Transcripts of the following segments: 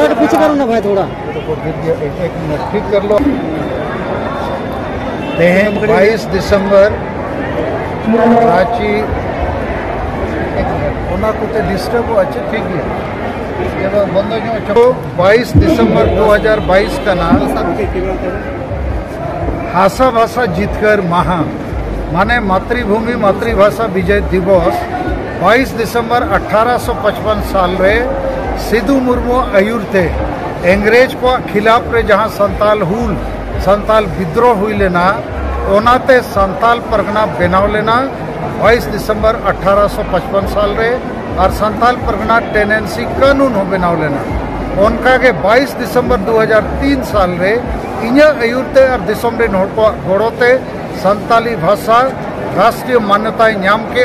Camera पीछे करो ना भाई थोड़ा। एक मिनट ठीक कर लो। 22 दिसंबर रांची डिस्टर्ब हो अच्छे ठीक है बंद हो। 22 दिसंबर 2022 का नाम हासा भाषा जीतकर महा माने मातृभूमि मातृभाषा विजय दिवस 22 दिसंबर 1855 साल रे सिद्धू मुर्मू आयुर थे अंग्रेज को खिलाफ रे जहाँ संताल हुल संताल विद्रोह हुई लेना ओनाते संताल परगना बनाव लेना 22 दिसंबर 1855 साल रे और संताल परगना टेनेंसी कानून हो बनाव लेना उनका के 22 दिसंबर 2003 साल रे इन्या आयुरते और दिसम रे नोट को गोड़ोते संताली भाषा राष्ट्रीय मान्यता नाम के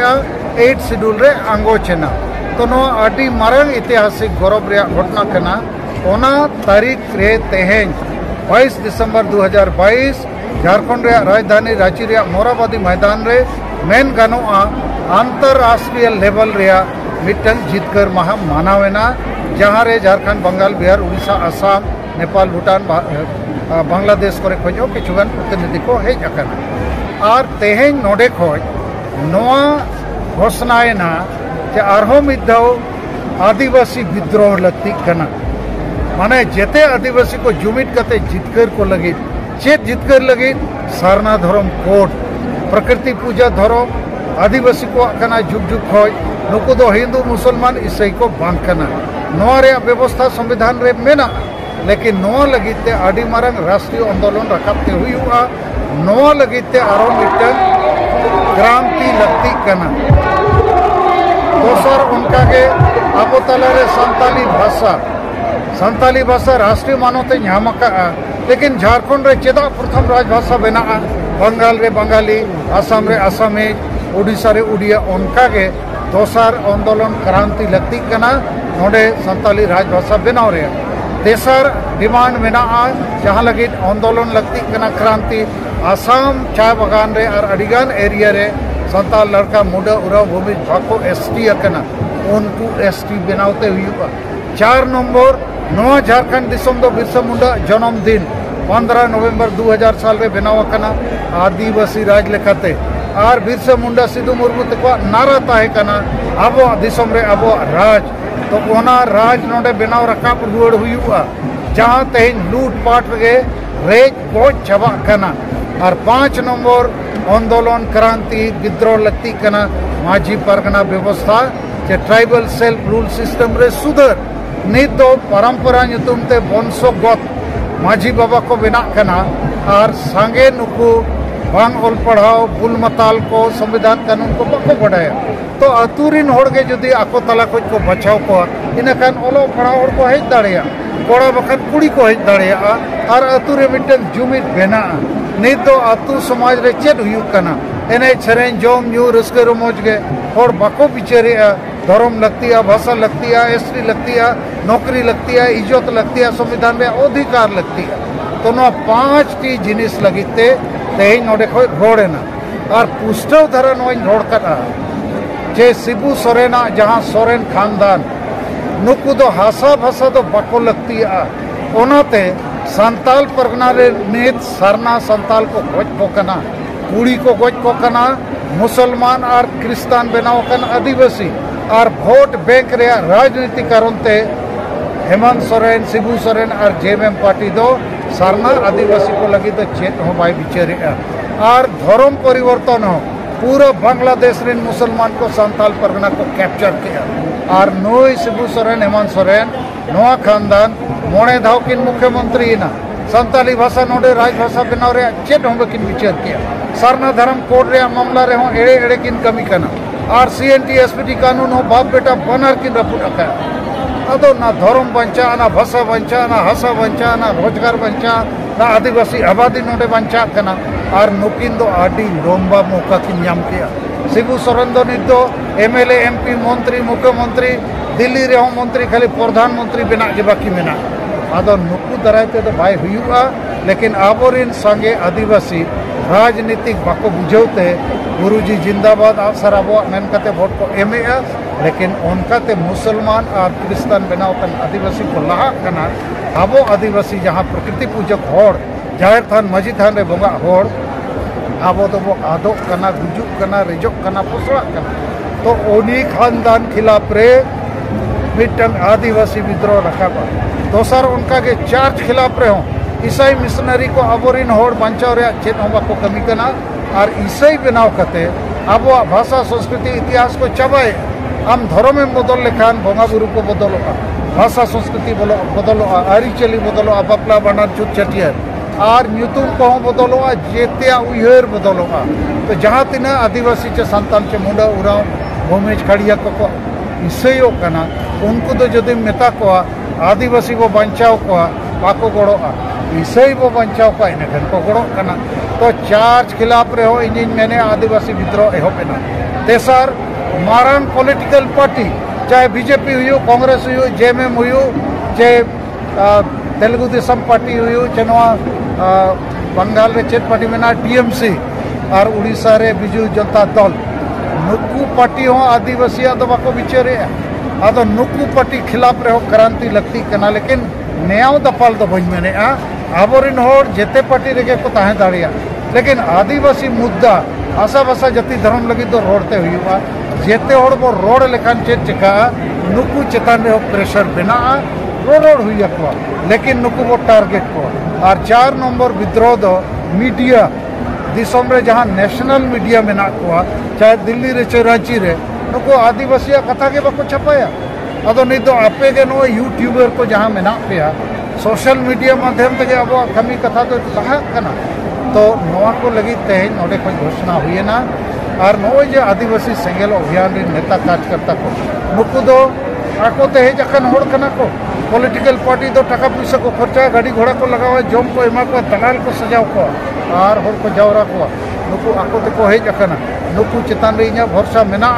8 शेड्यूल रे आंगोचना तो नो आदि मारंग ऐतिहासिक गौरव रे घटना कना ओना तारीख रे तेहें 22 दिसंबर 2022 झारखंड रे राजधानी रांची रे मोराबादी मैदान रे मेन गानोआ अंतरराष्ट्रीय लेवल रे मिटन जीतकर महा मानावेना जहाँ रे झारखंड बंगाल बिहार उड़ीसा आसाम नेपाल भूटान बांग्लादेश को खजो किचुगान प्रतिनिधि को हेज अकना और तेहें नोडे खोज नोआ घोषणाएना जे आरहो मिद्दाव आदिवासी विद्रोह लगती कना माने जेते आदिवासी को जुमिट कते जितकर को लगे चेत जितकर लगे सारना धर्म कोड प्रकृति पूजा धर्म आदिवासी को कना जुग जुग खोज नुको दो हिंदू मुसलमान ईसाई को बांग कना नोआ रे व्यवस्था संविधान रे मेना लेकिन नोआ लगिते आदि मारंग राष्ट्रीय आंदोलन रखाते हुआ नोआ लगिते आरो मिटन क्रांति लगती कना दोसर उनका के आबो तला रे संताली भाषा राष्ट्रीय मानवते नामका लेकिन झारखंड रे चेदा प्रथम राजभाषा बना बंगाल रे बंगाली आसाम रे आसामीज उड़ीसा रे उड़िया उनका के दोसर आंदोलन क्रांति लगती कना नोडे संताली राजभाषा बनाव रे तेसर डिमांड मेना जहाँ लगे आंदोलन लगती कना क्रांति आसाम चाय बागान रे और अड़ीगान एरिया रे संताल लड़का मुडा उराव भूमि भाको एसटी अकना उनको एसटी बनावते हुआ 4 नंबर नवा झारखंड दिसम दो बिरसा मुंडा जन्मदिन 15 नवंबर 2000 साल रे बनाव अकना आदिवासी राज लेखाते और बिरसा मुंडा सिद्धू मुर्मू तक नारा ताहे कना आबो दिसम रे आबो राज तो ओना राज नोडे बनाव रकाब रुआड़ हुआ जहाँ तेज लूटपाट रे रेज गोज चबा कना और 5 नंबर आंदोलन क्रांति विद्रोह लगती कना माझी परगना व्यवस्था जे ट्राइबल सेल्फ रूल सिस्टम रे सुधर नित दो परंपरा नुतुम ते वंशगत माझी बाबा को बना कना और सांगे नुकु बांग ओल पढ़ाओ बुल मताल को संविधान कानून को बको बढ़ाया तो अतुरिन होड़गे जदि आको तला कुछ को बचाव को इनखान ओलो पढ़ाओ होड़ को हेज दाड़िया कोड़ा बखन कुड़ी को हेज दाड़िया और अतुरे मिटन जुमित बेना नित दो अतु समाज रे चेद हुयुक कना एने सेरेन जोम न्यू रस्के रोमोज गे और बको बिचारे धर्म लगती है भाषा लगती है एसटी लगती है नौकरी लगती है इज्जत लगती है संविधान में अधिकार लगती है तो ना 5 टी जिनिस लगते तेज नोडे खो रोड़ेना और पुष्टव धरा नोइन रोड़ कटा जे शिबू सोरेना जहाँ सोरेन खानदान नुकु दो हासा भाषा दो बको लगती है ओनाते संताल परगना रे नित सरना संताल को गोज पोकना कुड़ी को गोज पोकना मुसलमान और क्रिस्तान बनाव कन आदिवासी और वोट बैंक रे राजनीति कारणते हेमंत सोरेन शिबू सोरेन और जेएमएम पार्टी दो सरना आदिवासी को लगी तो चेत हो भाई बिचारे और धर्म परिवर्तन हो पूरा बांग्लादेश रे मुसलमान को संताल परगना को कैप्चर किया और नोई शिबू सोरेन हेमंत सोरेन नोआ खानदान मोड़े धाव किन मुख्यमंत्री ना संताली भाषा नोडे राजभाषा बनाव रे चेत हो किन विचार किया सरना धर्म कोड रे मामला रे हो एड़े एड़े किन कमी कना और सीएनटी एसपीटी कानून हो बाप बेटा बनर किन रपुट अका अदो ना धर्म बंचा ना भाषा बंचा ना हसा बंचा ना रोजगार बंचा ना आदिवासी आबादी नोडे बंचा कना और नुकिन दो आडी लोम्बा मौका किन नाम किया शिबू सोरेन दो नित दो एमएलए एमपी मंत्री मुख्यमंत्री दिल्ली रे हो मंत्री खाली प्रधानमंत्री बना के बाकी मेना आदो नुकु दरायते तो भाई हुआ लेकिन आबोरिन संगे आदिवासी राजनीतिक बाको बुझौते गुरुजी जिंदाबाद आप सर अब मेन कते वोट को एम लेकिन उनकाते मुसलमान और क्रिस्तान बनावतन आदिवासी को लहा कना आबो आदिवासी जहाँ प्रकृति पूजक होड़ जाहिर थान मजी थान रे बोंगा होड़ आबो तो वो आदोक कना गुजुक कना रिजोक कना पुसवा कना तो उन्हीं खानदान खिलाफ रे मिटन आदिवासी विद्रोह रखा बा दोसर उनका के चार्ज खिलाफ रे हो ईसाई मिशनरी को अबोरिन होड़ बंचाव रे चेत हो बाको कमी कना और ईसाई बनाव कते आबो भाषा संस्कृति इतिहास को चबाए आम धर्म बदल लेखान बोंगा बुरु को बदलोगा भाषा संस्कृति बदलोगा आरीचली बदलोगा बापला बानार छुट छटियार और नुतुम को बदलोगा जेतिया उयहर बदलोगा तो जहाँ तीना आदिवासी चे संतान चे मुंडा उराव भूमेज खड़िया को ईसाइयों कना उनको तो जदि मेता को आदिवासी वो बंचाव को बाको गड़ोगा ईसाई वो बंचाव को इनखन को गड़ो कना तो चार्ज खिलाफ रहे हो इन मैंने आदिवासी विद्रोह एहबेना तेसर मारान पॉलिटिकल पार्टी चाहे बीजेपी हुई कांग्रेस हुई जेएमएम हुई चे तेलुगु देशम पार्टी हुई चे बंगाल रे चेत पार्टी में टीएमसी और उड़ीसा रे बिजू जनता दल नुकू पार्टी हो आदिवासी बाको विचारे आदो नुकू पार्टी खिलाफ रहे क्रांति लगती कना लेकिन न्याय दफाल दो बन मेने आबोरिन होड़ जेते पार्टी रेगे को ताहे दाड़िया लेकिन आदिवासी मुद्दा आशा भाषा जाति धर्म लगी तो रोड़ते हुआ जेते होड़ वो रोड लेखान चेत चिका नुकू चेतान रे प्रेशर बना रोड हुई को लेकिन नुकू वो टारगेट को और 4 नंबर विद्रोह दो मीडिया दिसम रे जहाँ नेशनल मीडिया में को चाहे दिल्ली रे चे रांची रे नुकू आदिवासी कथा के बाको छपाया अदो नहीं तो आपे के नो यूट्यूबर को जहाँ में पे सोशल मीडिया माध्यम ते अब कमी कथा तो लहा कना तो नवा को लगी तेज नोडे को घोषणा हुई ना और नोए जे आदिवासी सेंगेल अभियान रे नेता कार्यकर्ता को नुकू दो आको तेज अखन होड़ कना को पॉलिटिकल पार्टी तो टका पैसा को खर्चा गाड़ी घोड़ा को लगावा जम को एमा को दलाल को सजाव को और होड़ को जावरा को नुकू आको ते को हेज अखना नुकू चितान रे इना भरोसा मेना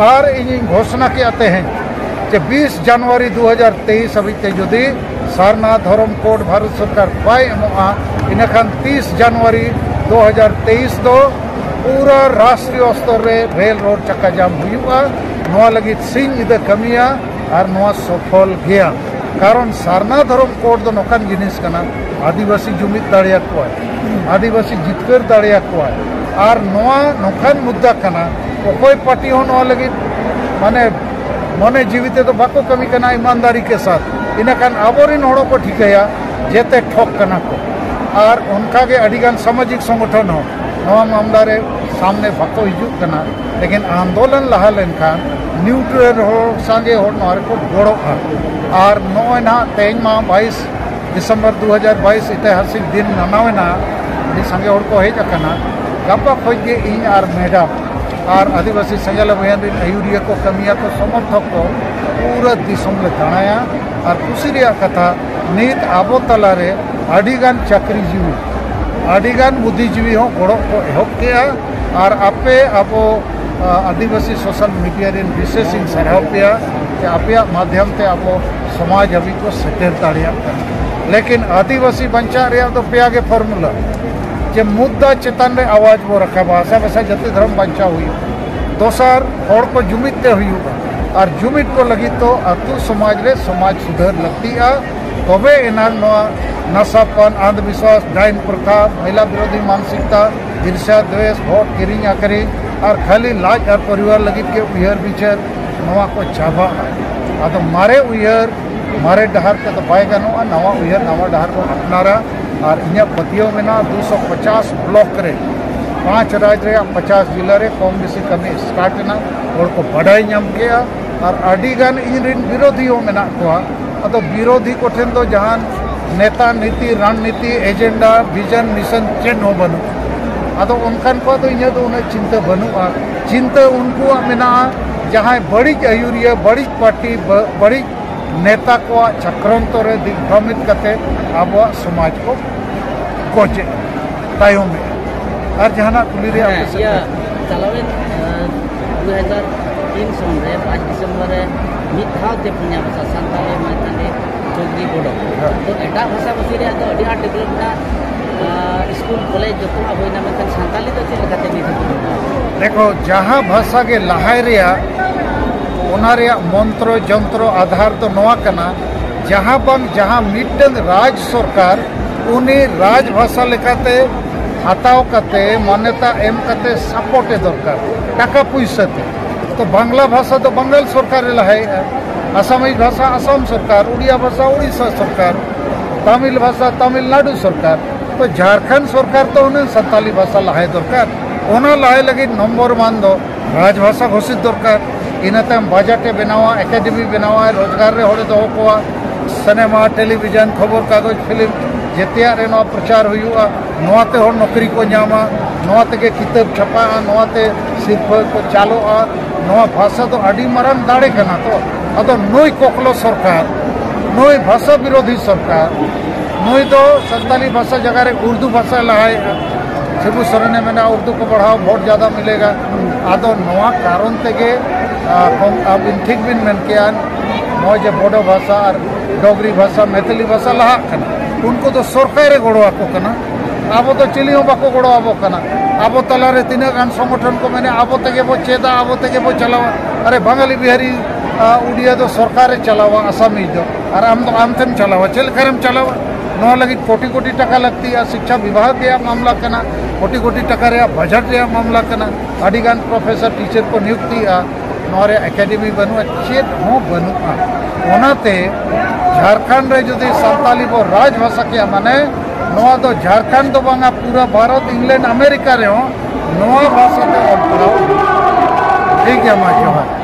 और इन घोषणा के आते हैं कि 20 जनवरी 2023 अभी जुदी सारनाथ धर्म कोड भारत सरकार बाय इनखान 30 जनवरी 2023 दो पूरा राष्ट्रीय स्तर रे रेल रोड चक्का जाम हुआ नवा लगी सिंह इधर कमिया और नवा सफल गया कारण सारनाथ धर्म कोड दो नोकान जिनिस कना आदिवासी जुमित दाड़िया को आदिवासी जितकर दाड़िया को और नवा नोकान मुद्दा कना कोई पार्टी हो नवा लगी माने मने जीवित तो बाको कमी करना ईमानदारी के साथ इनखान आबोरिन होड़ो को ठिकाया जेते ठोक कना को और उनका के अडिगान सामाजिक संगठन हो नवा मामला रे सामने बाको हिजुक कना लेकिन आंदोलन लहा लेनखान न्यूट्रल हो सांगे होड़ नोरे को गोड़ो और नोय ना तेज मा 22 दिसंबर 2022 ऐतिहासिक दिन मनावेना सांगे होड़ को हेज कना गप्पा खोज के इन और मैडम और आदिवासी सेंगेल अभियान अयुरिया को कमिया को समर्थक को पूरा दिसम ले दाणाया और खुशी रे कथा नीत आबो तलारे आडिगान चाकरीजीवी आडिगान बुद्धिजीवी हो गोड़ो को एहब के और आपे आबो आदिवासी सोशल मीडिया रे विशेष सराहब पे कि आपे माध्यम ते आबो समाज अभी को सेटेल दाड़िया लेकिन आदिवासी बंचा रे तो पे आगे फॉर्मूला जे मुद्दा चेतन रे आवाज वो रखा भाषा भाषा जाति धर्म बंचा हुई दोसर और को जुमित हुई और जुमित को लगी तो अतु समाज रे समाज सुधर लगती है तबे एनान नशापन अंधविश्वास डाइन प्रथा महिला विरोधी मानसिकता ईर्ष्या द्वेष भोट किरिंग आखरी और खाली लाज और परिवार लगी के उयहर विचार नवा को चाबा अदो मारे उयहर मारे डहार के तो बाय गनोआ नवा उयहर नवा डहार को अपनारा और इन पतियों में ना 250 ब्लॉक रे 5 राज्य रे 50 जिला रे कम बेसी कमी स्टार्ट ना और को बढ़ाई नाम गया और आडिगान इन विरोधियों में ना को तो विरोधी को ठेन तो जहां नेता नीति रणनीति एजेंडा विजन मिशन चेन हो बनू अदो उनकान को तो इन तो उन्हें चिंता बनूआ चिंता उनको मेना जहां बड़ी अयुरिया बड़ी पार्टी बड़ी नेता को चक्रांत रे दिग्भ्रमित करते अब समाज को गोचे तायों में और जहां कुली रे चलावे 2003 सन रे 5 दिसंबर रे मित हाउ ते पुण्या भाषा संताली माने जोगरी बोडो तो एटा भाषा बसी रे तो अडी हाट डेवलप ना स्कूल कॉलेज जो को होइना में संताली तो चले खाते नहीं देखो जहां भाषा के लहाय रे मंत्र जंत्र आधार तो नवा कना जहाँ बंग जहाँ मिटन राज सरकार उनी राज भाषा लेकाते हाताव कते मान्यता एम कते सपोर्टे दरकार टाका पैसाते तो बांग्ला भाषा तो बंगाल सरकार लहाय आसामीज भाषा आसाम सरकार उड़िया भाषा उड़ीसा सरकार तमिल भाषा तमिलनाडु सरकार तो झारखंड सरकार तो उन्हें संताली भाषा लहाय दरकार ओना लहाय लगे नम्बर मान दो राजभाषा घोषित दरकार इनाते बजटे बनावा एकेडमी बनावा रोजगार रे होड़े दो को सिनेमा टेलीविजन खबर कागज फिल्म जेतिया रे नवा प्रचार हुआ नवाते होड़ नौकरी को नामा नवाते के किताब छपा नवाते सिर्फ को चालोआ नवा भाषा तो अड़ी मरन दाड़े कना तो अदो नई कोकलो सरकार नई भाषा विरोधी सरकार नई तो संताली भाषा जगह रे उर्दू भाषा लहाय शिबू सोरेन ने मैंने उर्दू को बढ़ाओ वोट ज़्यादा मिलेगा आदो नवा कारण तेगे अब इन ठीक बिन मन के मौजे बोडो भाषा और डोगरी भाषा मैथिली भाषा लहा उनको तो सरकारे गड़ो कना अब तो चिली बाको गड़ो आबो कना अब तलारे तीना गान संगठन को मैंने अब तेगे वो चेदा अब तेगे वो चलावा अरे बंगाली बिहारी उड़िया तो सरकारे चलावा आसामीज दो और आम तो आम तेम चलावा चल करम चलावा नवा लगी कोटी कोटी टका लगती है शिक्षा विभाग रे मामला कना कोटी कोटी टका रे बजट रे मामला कना अड़ीगान प्रोफेसर टीचर को नियुक्ति नोरे एकेडमी बनू चेत हो बनू ओनाते झारखंड रे जुदी संताली वो राजभाषा के माने नवा तो झारखंड तो बांगा पूरा भारत इंग्लैंड अमेरिका रे हो नवा भाषा ते और पढ़ाओ ठीक है मा जोहार।